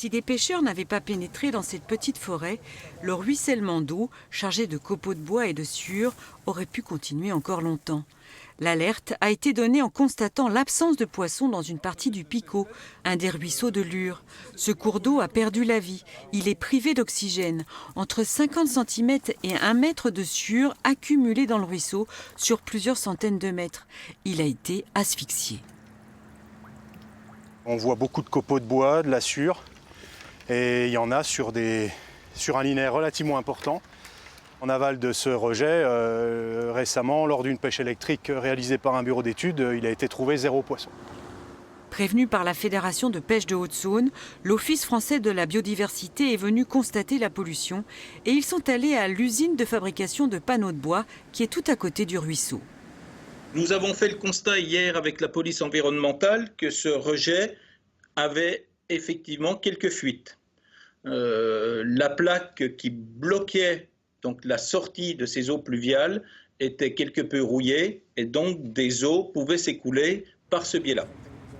Si des pêcheurs n'avaient pas pénétré dans cette petite forêt, le ruissellement d'eau, chargé de copeaux de bois et de sciure, aurait pu continuer encore longtemps. L'alerte a été donnée en constatant l'absence de poissons dans une partie du Picot, un des ruisseaux de Lure. Ce cours d'eau a perdu la vie. Il est privé d'oxygène. Entre 50 cm et 1 mètre de sciure accumulée dans le ruisseau sur plusieurs centaines de mètres. Il a été asphyxié. On voit beaucoup de copeaux de bois, de la sciure, et il y en a sur un linéaire relativement important. En aval de ce rejet, récemment, lors d'une pêche électrique réalisée par un bureau d'études, il a été trouvé 0 poisson. Prévenu par la Fédération de pêche de Haute-Saône, l'Office français de la biodiversité est venu constater la pollution et ils sont allés à l'usine de fabrication de panneaux de bois qui est tout à côté du ruisseau. Nous avons fait le constat hier avec la police environnementale que ce rejet avait effectivement quelques fuites. La plaque qui bloquait donc la sortie de ces eaux pluviales était quelque peu rouillée et donc des eaux pouvaient s'écouler par ce biais-là.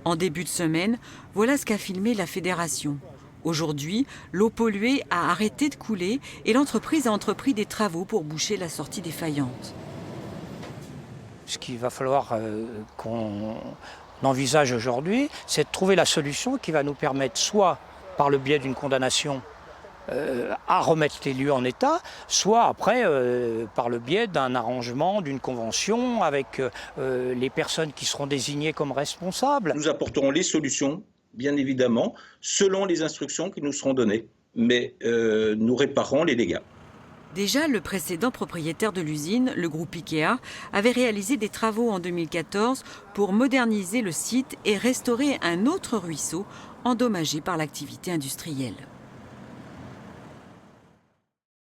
En début de semaine, voilà ce qu'a filmé la Fédération. Aujourd'hui, l'eau polluée a arrêté de couler et l'entreprise a entrepris des travaux pour boucher la sortie défaillante. Ce qu'il va falloir qu'on envisage aujourd'hui, c'est de trouver la solution qui va nous permettre soit par le biais d'une condamnation à remettre les lieux en état, soit après par le biais d'un arrangement, d'une convention avec les personnes qui seront désignées comme responsables. Nous apporterons les solutions, bien évidemment, selon les instructions qui nous seront données, mais nous réparerons les dégâts. Déjà, le précédent propriétaire de l'usine, le groupe Ikea, avait réalisé des travaux en 2014 pour moderniser le site et restaurer un autre ruisseau endommagé par l'activité industrielle.